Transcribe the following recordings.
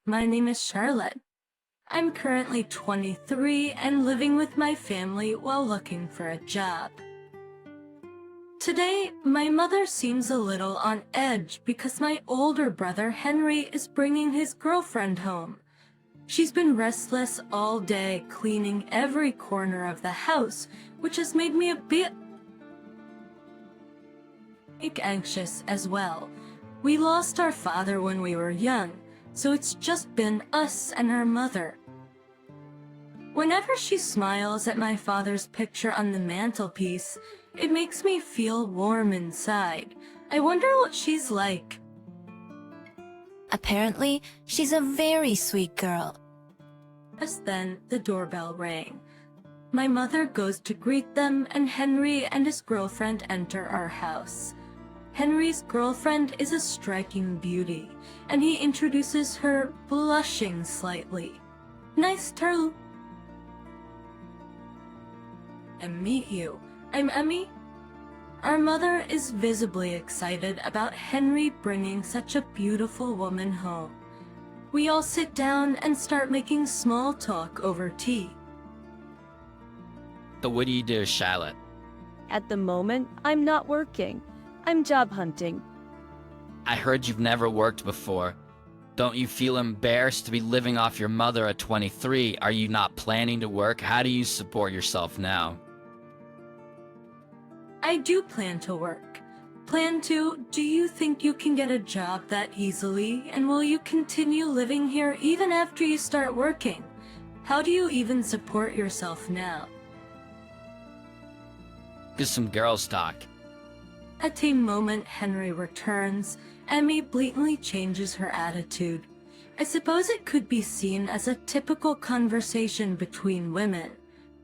My name is Charlotte. I'm currently 23 and living with my family while looking for a job. Today, my mother seems a little on edge because my older brother Henry is bringing his girlfriend home. She's been restless all day, cleaning every corner of the house, which has made me a bit anxious as well. We lost our father when we were young, so it's just been us and our mother. Whenever she smiles at my father's picture on the mantelpiece, it makes me feel warm inside. I wonder what she's like. Apparently, she's a very sweet girl. Just then, the doorbell rang. My mother goes to greet them, and Henry and his girlfriend enter our house. Henry's girlfriend is a striking beauty, and he introduces her, blushing slightly. Nice to meet you. I'm Emmy. Our mother is visibly excited about Henry bringing such a beautiful woman home. We all sit down and start making small talk over tea. So what do you do, Charlotte? At the moment, I'm not working. I'm job hunting. I heard you've never worked before. Don't you feel embarrassed to be living off your mother at 23? Are you not planning to work? How do you support yourself now? I do plan to work. Do you think you can get a job that easily, and will you continue living here even after you start working? How do you even support yourself now? Just some girls talk. At a moment Henry returns, Emmy blatantly changes her attitude. I suppose it could be seen as a typical conversation between women.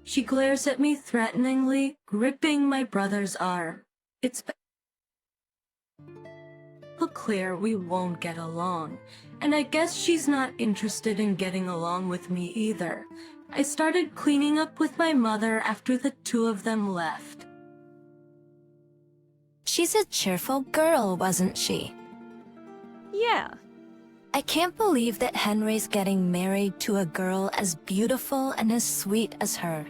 She glares at me threateningly, gripping my brother's arm. It's clear we won't get along, and I guess she's not interested in getting along with me either. I started cleaning up with my mother after the two of them left. She's a cheerful girl, wasn't she? Yeah, I can't believe that Henry's getting married to a girl as beautiful and as sweet as her.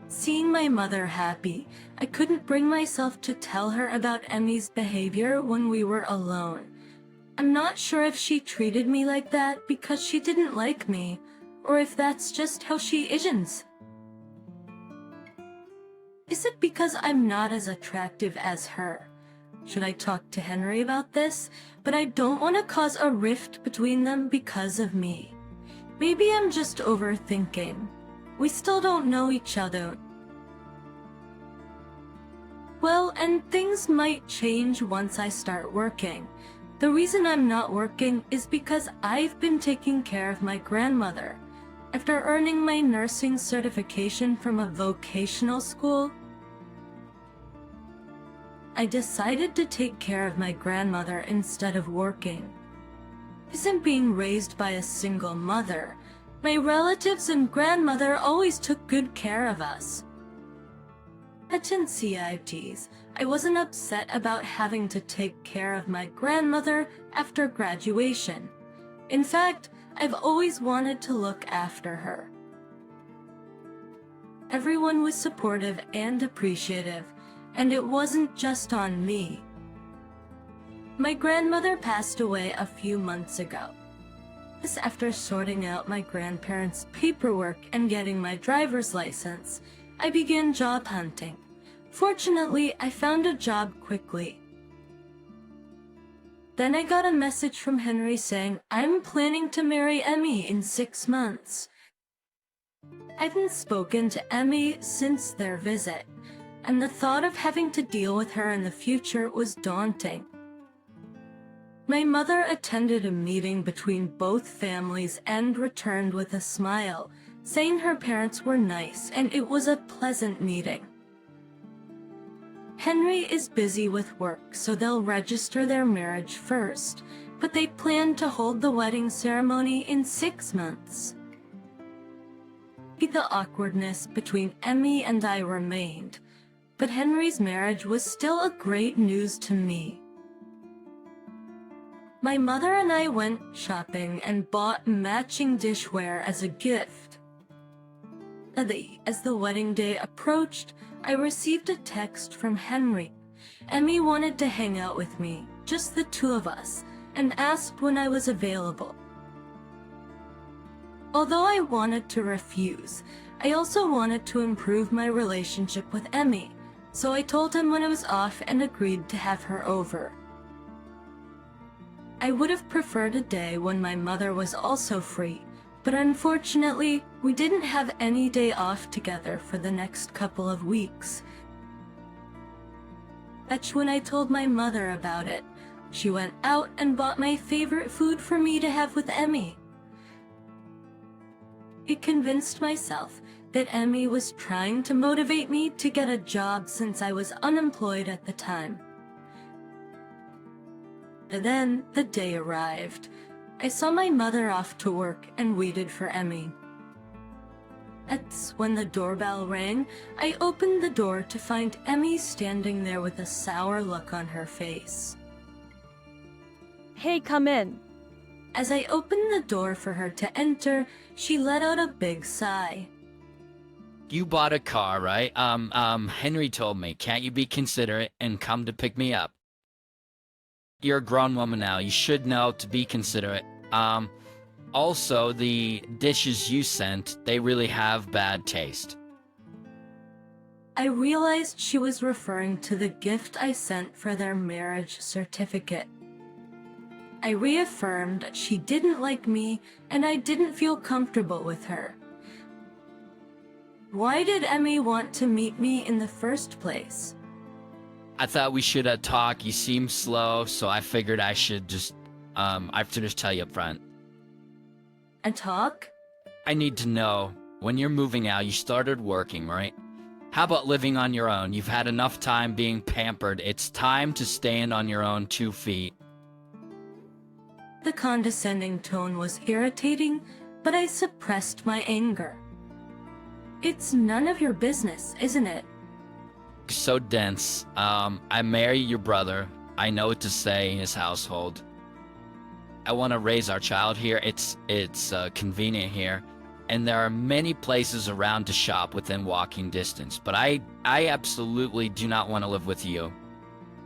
Seeing my mother happy, I couldn't bring myself to tell her about Emmy's behavior when we were alone. I'm not sure if she treated me like that because she didn't like me, or if that's just how she is. Is it because I'm not as attractive as her? Should I talk to Henry about this? But I don't want to cause a rift between them because of me. Maybe I'm just overthinking. We still don't know each other. Well, and things might change once I start working. The reason I'm not working is because I've been taking care of my grandmother. After earning my nursing certification from a vocational school, I decided to take care of my grandmother instead of working. Isn't being raised by a single mother. My relatives and grandmother always took good care of us. At CITs, I wasn't upset about having to take care of my grandmother after graduation. In fact, I've always wanted to look after her. Everyone was supportive and appreciative, and it wasn't just on me. My grandmother passed away a few months ago. This after sorting out my grandparents' paperwork and getting my driver's license, I began job hunting. Fortunately, I found a job quickly. Then I got a message from Henry saying, I'm planning to marry Emmy in 6 months. I hadn't spoken to Emmy since their visit, and the thought of having to deal with her in the future was daunting. My mother attended a meeting between both families and returned with a smile, saying her parents were nice and it was a pleasant meeting. Henry is busy with work, so they'll register their marriage first, but they plan to hold the wedding ceremony in 6 months. The awkwardness between Emmy and I remained, but Henry's marriage was still a great news to me. My mother and I went shopping and bought matching dishware as a gift. As the wedding day approached, I received a text from Henry. Emmy wanted to hang out with me, just the two of us, and asked when I was available. Although I wanted to refuse, I also wanted to improve my relationship with Emmy, so I told him when I was off and agreed to have her over. I would have preferred a day when my mother was also free, but unfortunately, we didn't have any day off together for the next couple of weeks. That's when I told my mother about it. She went out and bought my favorite food for me to have with Emmy. It convinced myself that Emmy was trying to motivate me to get a job since I was unemployed at the time. And then the day arrived. I saw my mother off to work and waited for Emmy. That's when the doorbell rang. I opened the door to find Emmy standing there with a sour look on her face. Hey, come in. As I opened the door for her to enter, she let out a big sigh. You bought a car, right? Henry told me. Can't you be considerate and come to pick me up? You're a grown woman now. You should know to be considerate. Also, the dishes you sent, they really have bad taste. I realized she was referring to the gift I sent for their marriage certificate. I reaffirmed that she didn't like me and I didn't feel comfortable with her. Why did Emmy want to meet me in the first place? I thought we should talk. You seem slow, so I figured I should just, I have to just tell you up front. And talk? I need to know, when you're moving out, you started working, right? How about living on your own? You've had enough time being pampered. It's time to stand on your own 2 feet. The condescending tone was irritating, but I suppressed my anger. It's none of your business, isn't it? So dense. I marry your brother. I know what to say in his household. I want to raise our child here. It's convenient here. And there are many places around to shop within walking distance. But I absolutely do not want to live with you.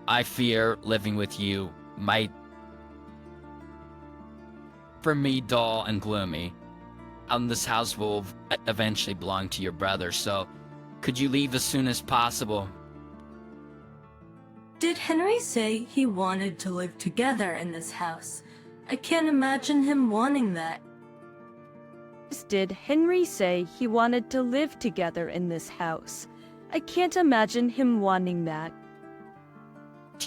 I fear living with you might, for me, dull and gloomy. This house will eventually belong to your brother, so could you leave as soon as possible? Did Henry say he wanted to live together in this house? I can't imagine him wanting that. Did Henry say he wanted to live together in this house? I can't imagine him wanting that.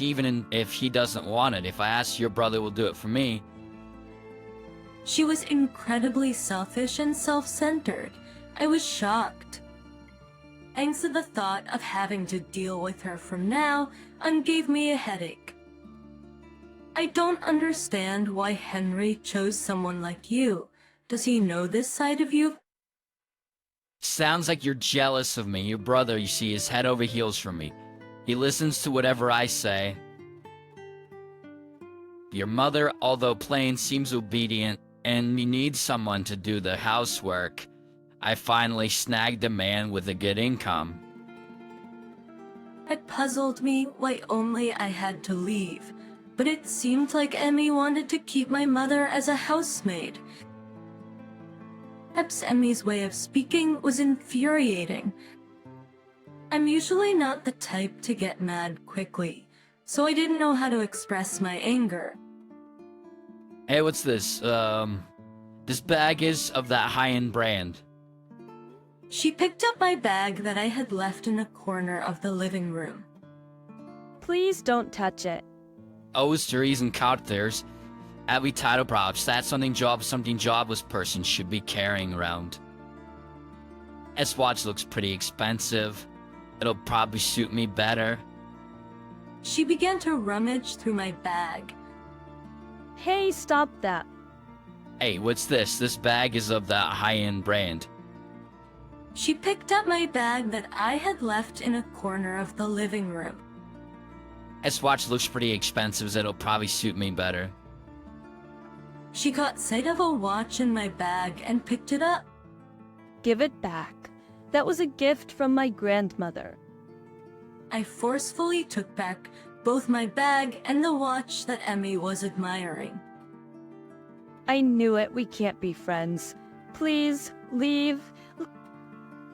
Even if he doesn't want it, if I ask your brother will do it for me. She was incredibly selfish and self-centered. I was shocked. Angst at the thought of having to deal with her from now on gave me a headache. I don't understand why Henry chose someone like you. Does he know this side of you? Sounds like you're jealous of me. Your brother, you see, is head over heels for me. He listens to whatever I say. Your mother, although plain, seems obedient, and you need someone to do the housework. I finally snagged a man with a good income. It puzzled me why only I had to leave, but it seemed like Emmy wanted to keep my mother as a housemaid. Perhaps Emmy's way of speaking was infuriating. I'm usually not the type to get mad quickly, so I didn't know how to express my anger. Hey, what's this? This bag is of that high-end brand. She picked up my bag that I had left in a corner of the living room. Please don't touch it. Osteries and counters. Every title props. That's something jobless person should be carrying around. This watch looks pretty expensive. It'll probably suit me better. She began to rummage through my bag. Hey, stop that. Hey, what's this? This bag is of that high-end brand. She picked up my bag that I had left in a corner of the living room. This watch looks pretty expensive, so it'll probably suit me better. She caught sight of a watch in my bag and picked it up. Give it back. That was a gift from my grandmother. I forcefully took back both my bag and the watch that Emmy was admiring. I knew it. We can't be friends. Please, leave.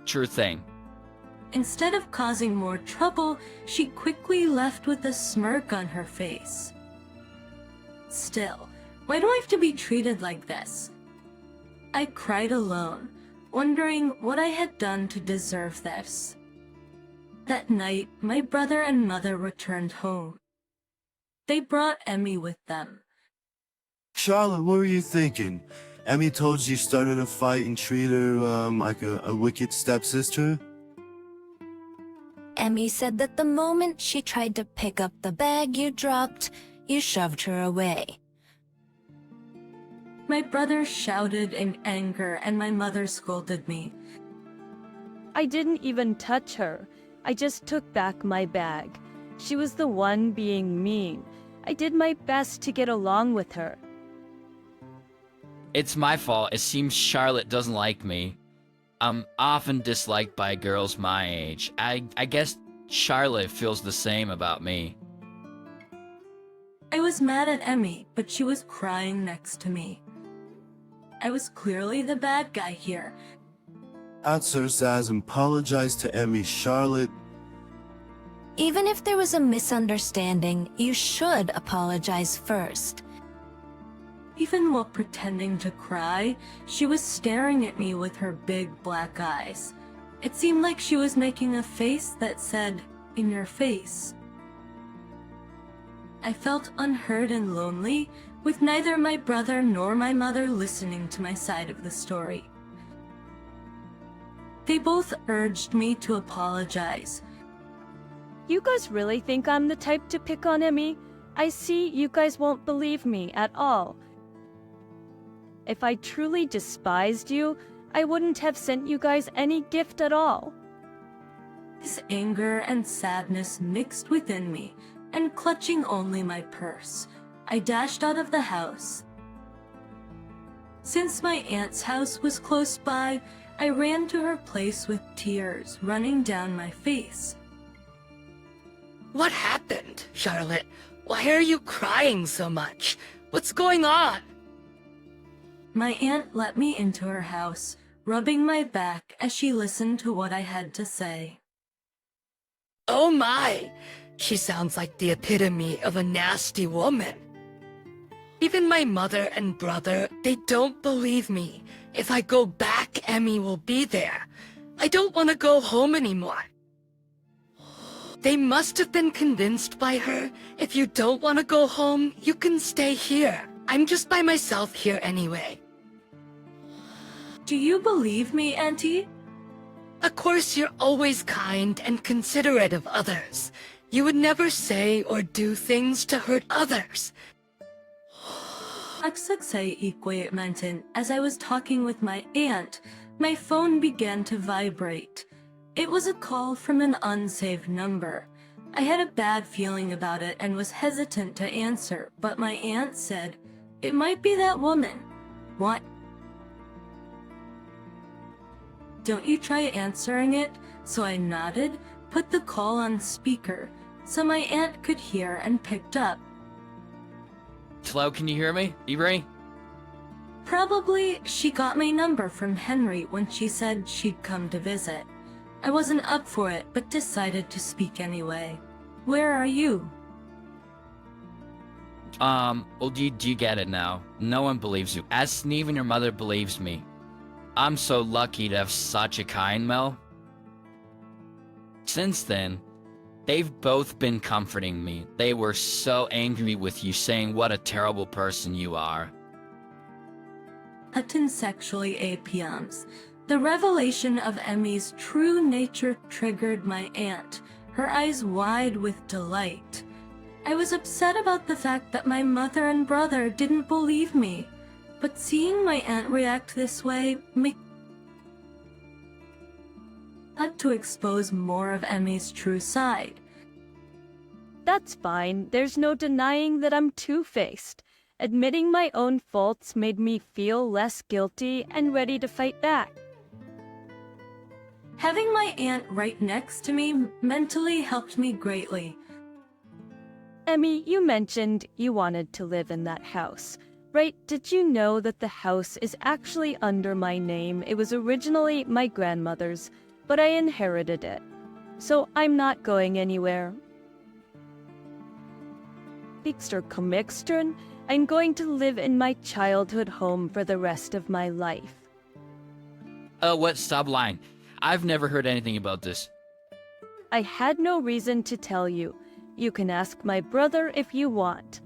Sure thing. Instead of causing more trouble, she quickly left with a smirk on her face. Still, why do I have to be treated like this? I cried alone, wondering what I had done to deserve this. That night, my brother and mother returned home. They brought Emmy with them. Charlotte, what were you thinking? Emmy told you started a fight and treated her like a wicked stepsister? Emmy said that the moment she tried to pick up the bag you dropped, you shoved her away. My brother shouted in anger and my mother scolded me. I didn't even touch her. I just took back my bag. She was the one being mean. I did my best to get along with her. It's my fault. It seems Charlotte doesn't like me. I'm often disliked by girls my age. I guess Charlotte feels the same about me. I was mad at Emmy, but she was crying next to me. I was clearly the bad guy here. Answer says apologize to Emmy, Charlotte. Even if there was a misunderstanding, you should apologize first. Even while pretending to cry, she was staring at me with her big black eyes. It seemed like she was making a face that said, "In your face." I felt unheard and lonely, with neither my brother nor my mother listening to my side of the story. They both urged me to apologize. You guys really think I'm the type to pick on Emmy? I see you guys won't believe me at all. If I truly despised you, I wouldn't have sent you guys any gift at all. This anger and sadness mixed within me, and clutching only my purse, I dashed out of the house. Since my aunt's house was close by, I ran to her place with tears running down my face. What happened, Charlotte? Why are you crying so much? What's going on? My aunt let me into her house, rubbing my back as she listened to what I had to say. Oh my! She sounds like the epitome of a nasty woman. Even my mother and brother, they don't believe me. If I go back, Emmy will be there. I don't want to go home anymore. They must have been convinced by her. If you don't want to go home, you can stay here. I'm just by myself here anyway. Do you believe me, Auntie? Of course, you're always kind and considerate of others. You would never say or do things to hurt others. As I was talking with my aunt, my phone began to vibrate. It was a call from an unsaved number. I had a bad feeling about it and was hesitant to answer, but my aunt said, "It might be that woman." What? "Don't you try answering it?" So I nodded, put the call on speaker, so my aunt could hear and picked up. Hello, can you hear me? You ready? Probably she got my number from Henry when she said she'd come to visit. I wasn't up for it, but decided to speak anyway. "Where are you?" Well, do you get it now? No one believes you. As even your mother believes me. I'm so lucky to have such a kind Mel. Since then, they've both been comforting me. They were so angry with you, saying what a terrible person you are. Hutton sexually APMs. The revelation of Emmy's true nature triggered my aunt, her eyes wide with delight. I was upset about the fact that my mother and brother didn't believe me, but seeing my aunt react this way had to expose more of Emmy's true side. That's fine. There's no denying that I'm two-faced. Admitting my own faults made me feel less guilty and ready to fight back. Having my aunt right next to me mentally helped me greatly. Emmy, you mentioned you wanted to live in that house. Right, did you know that the house is actually under my name? It was originally my grandmother's, but I inherited it. So I'm not going anywhere. Mixter commixtern, I'm going to live in my childhood home for the rest of my life. What? Stop lying. I've never heard anything about this. I had no reason to tell you. You can ask my brother if you want.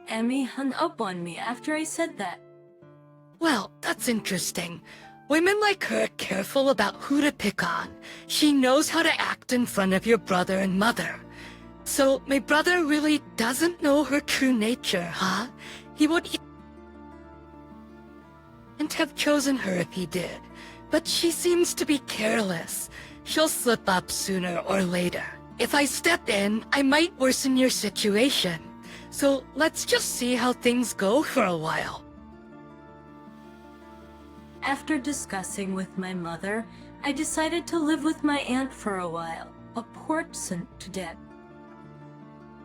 Emmy hung up on me after I said that. Well, that's interesting. Women like her are careful about who to pick on. She knows how to act in front of your brother and mother. So, my brother really doesn't know her true nature, huh? He wouldn't have chosen her if he did. But she seems to be careless. She'll slip up sooner or later. If I step in, I might worsen your situation. So let's just see how things go for a while. After discussing with my mother, I decided to live with my aunt for a while, a portent to debt.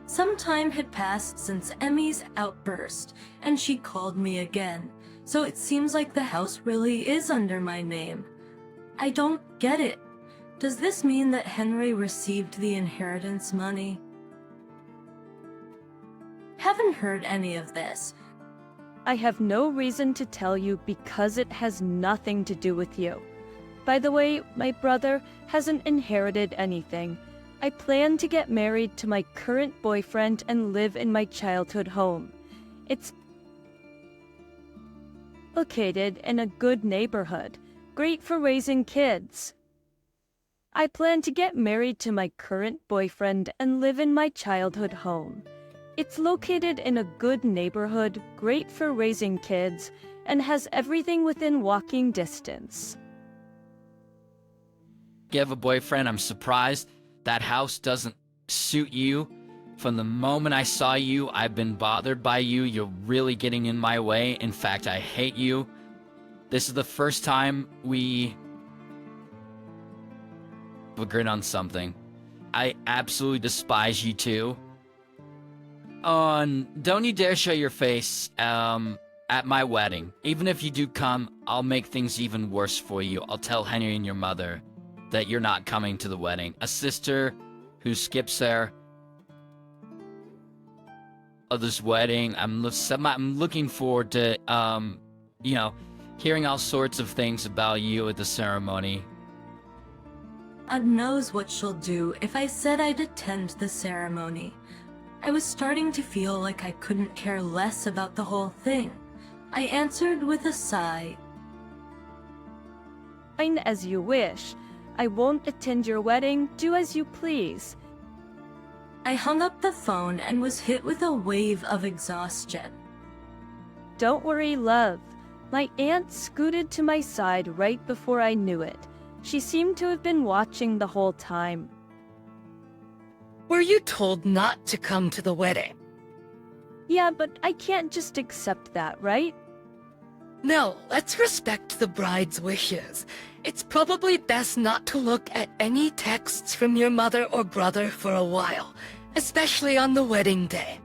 Some time had passed since Emmy's outburst, and she called me again, so it seems like the house really is under my name. I don't get it. Does this mean that Henry received the inheritance money? Haven't heard any of this. I have no reason to tell you because it has nothing to do with you. By the way, my brother hasn't inherited anything. I plan to get married to my current boyfriend and live in my childhood home. It's located in a good neighborhood, great for raising kids. I plan to get married to my current boyfriend and live in my childhood home. It's located in a good neighborhood, great for raising kids, and has everything within walking distance. You have a boyfriend. I'm surprised that house doesn't suit you. From the moment I saw you, I've been bothered by you. You're really getting in my way. In fact, I hate you. This is the first time we agreed on something. I absolutely despise you too. Don't you dare show your face at my wedding. Even if you do come, I'll make things even worse for you. I'll tell Henry and your mother that you're not coming to the wedding. A sister who skips there of this wedding. I'm looking forward to hearing all sorts of things about you at the ceremony. God knows what she'll do if I said I'd attend the ceremony. I was starting to feel like I couldn't care less about the whole thing. I answered with a sigh. Fine as you wish. I won't attend your wedding. Do as you please. I hung up the phone and was hit with a wave of exhaustion. Don't worry, love. My aunt scooted to my side right before I knew it. She seemed to have been watching the whole time. Were you told not to come to the wedding? Yeah, but I can't just accept that, right? No, let's respect the bride's wishes. It's probably best not to look at any texts from your mother or brother for a while, especially on the wedding day.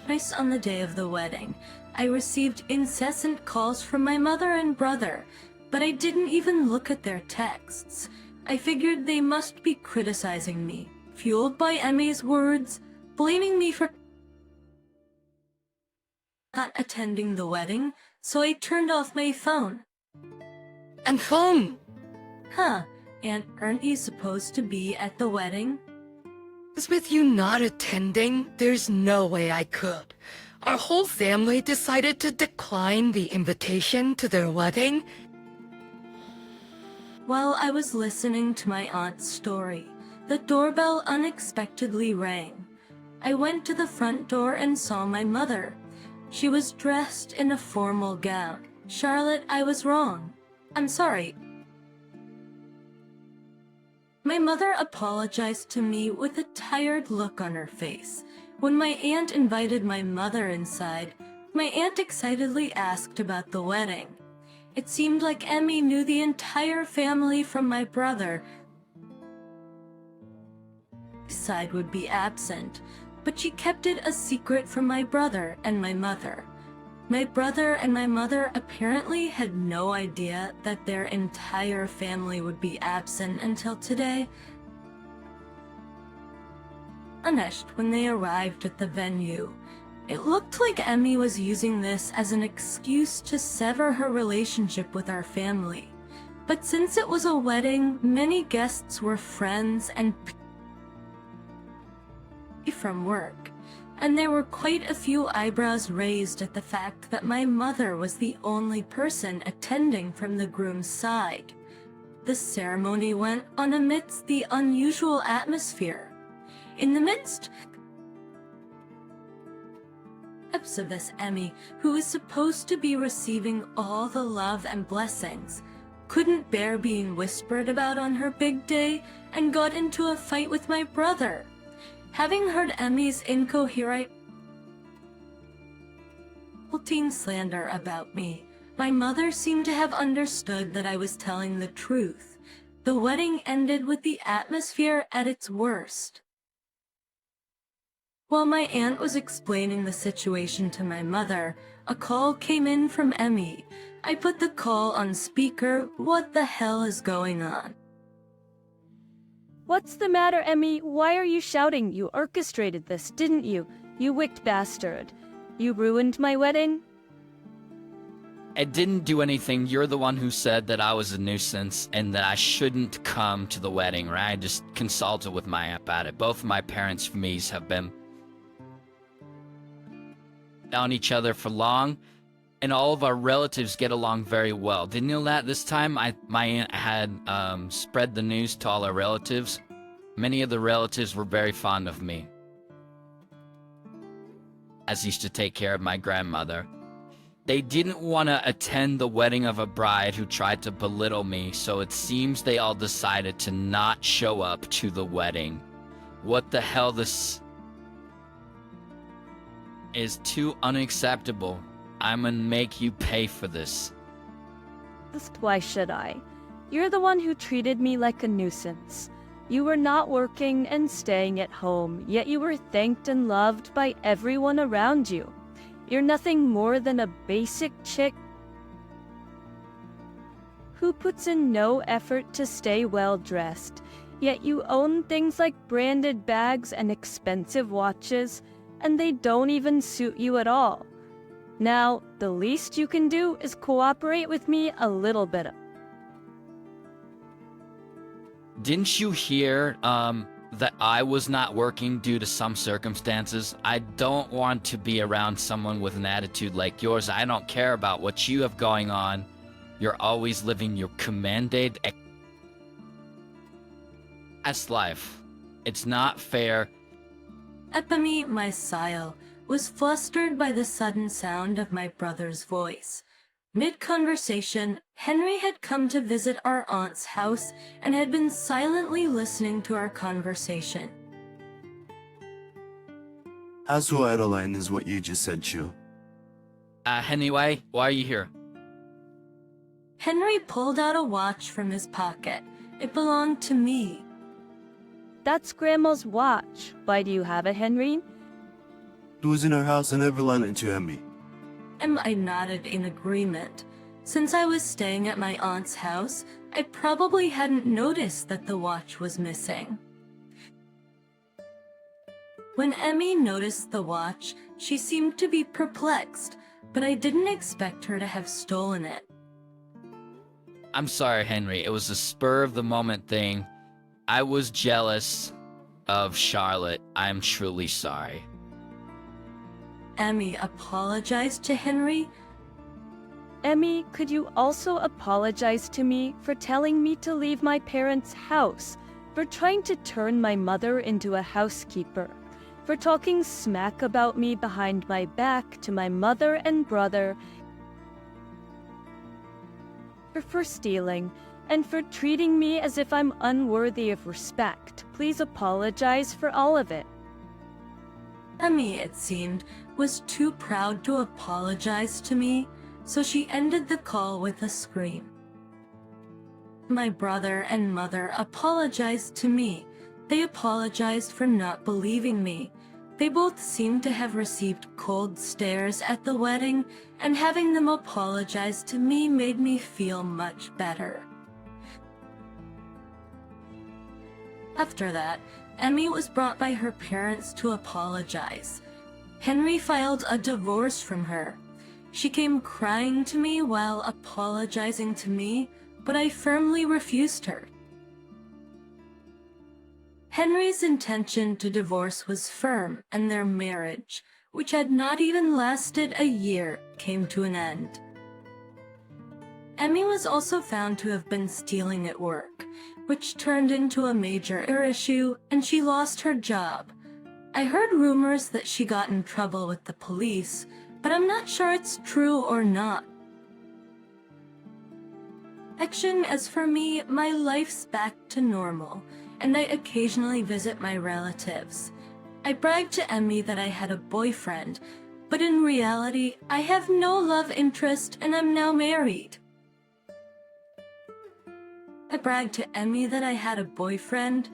Twice on the day of the wedding, I received incessant calls from my mother and brother, but I didn't even look at their texts. I figured they must be criticizing me, fueled by Emmy's words, blaming me for not attending the wedding, so I turned off my phone. And phone! Huh, and aren't you supposed to be at the wedding? Because with you not attending, there's no way I could. Our whole family decided to decline the invitation to their wedding. While I was listening to my aunt's story, the doorbell unexpectedly rang. I went to the front door and saw my mother. She was dressed in a formal gown. Charlotte, I was wrong. I'm sorry. My mother apologized to me with a tired look on her face. When my aunt invited my mother inside, my aunt excitedly asked about the wedding. It seemed like Emmy knew the entire family from my brother side would be absent, but she kept it a secret from my brother and my mother. My brother and my mother apparently had no idea that their entire family would be absent until today. Astonished when they arrived at the venue. It looked like Emmy was using this as an excuse to sever her relationship with our family. But since it was a wedding, many guests were friends and from work, and there were quite a few eyebrows raised at the fact that my mother was the only person attending from the groom's side. The ceremony went on amidst the unusual atmosphere. In the midst of this, Emmy, who was supposed to be receiving all the love and blessings, couldn't bear being whispered about on her big day and got into a fight with my brother. Having heard Emmy's incoherent teen slander about me, my mother seemed to have understood that I was telling the truth. The wedding ended with the atmosphere at its worst. While my aunt was explaining the situation to my mother, a call came in from Emmy. I put the call on speaker. What the hell is going on? What's the matter, Emmy? Why are you shouting? You orchestrated this, didn't you? You wicked bastard. You ruined my wedding? I didn't do anything. You're the one who said that I was a nuisance and that I shouldn't come to the wedding, right? I just consulted with my aunt about it. Both of my parents' families have been on each other for long, and all of our relatives get along very well. Didn't you know that? This time, my aunt had spread the news to all our relatives. Many of the relatives were very fond of me, as I used to take care of my grandmother. They didn't want to attend the wedding of a bride who tried to belittle me, so it seems they all decided to not show up to the wedding. What the hell? This is too unacceptable. I'm gonna make you pay for this. Just why should I? You're the one who treated me like a nuisance. You were not working and staying at home, yet you were thanked and loved by everyone around you. You're nothing more than a basic chick who puts in no effort to stay well dressed, yet you own things like branded bags and expensive watches, and they don't even suit you at all. Now, the least you can do is cooperate with me a little bit. Didn't you hear that I was not working due to some circumstances? I don't want to be around someone with an attitude like yours. I don't care about what you have going on. You're always living your commanded as life. It's not fair. Epime, my sile, was flustered by the sudden sound of my brother's voice. Mid-conversation, Henry had come to visit our aunt's house and had been silently listening to our conversation. Azul Adeline is what you just said, Chu. Anyway, why are you here? Henry pulled out a watch from his pocket. It belonged to me. That's Grandma's watch. Why do you have it, Henry? It was in her house and never lent it to Emmy. I nodded in agreement. Since I was staying at my aunt's house, I probably hadn't noticed that the watch was missing. When Emmy noticed the watch, she seemed to be perplexed, but I didn't expect her to have stolen it. I'm sorry, Henry. It was a spur-of-the-moment thing. I was jealous of Charlotte. I'm truly sorry. Emmy apologized to Henry. Emmy, could you also apologize to me for telling me to leave my parents' house, for trying to turn my mother into a housekeeper, for talking smack about me behind my back to my mother and brother, for stealing, and for treating me as if I'm unworthy of respect? Please apologize for all of it. Emmy, it seemed, was too proud to apologize to me, so she ended the call with a scream. My brother and mother apologized to me. They apologized for not believing me. They both seemed to have received cold stares at the wedding, and having them apologize to me made me feel much better. After that, Emmy was brought by her parents to apologize. Henry filed a divorce from her. She came crying to me while apologizing to me, but I firmly refused her. Henry's intention to divorce was firm, and their marriage, which had not even lasted a year, came to an end. Emmy was also found to have been stealing at work, which turned into a major issue, and she lost her job. I heard rumors that she got in trouble with the police, but I'm not sure it's true or not. As for me, my life's back to normal, and I occasionally visit my relatives. I bragged to Emmy that I had a boyfriend, but in reality, I have no love interest and I'm now married. I bragged to Emmy that I had a boyfriend,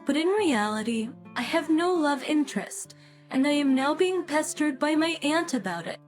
but in reality, I have no love interest, and I am now being pestered by my aunt about it.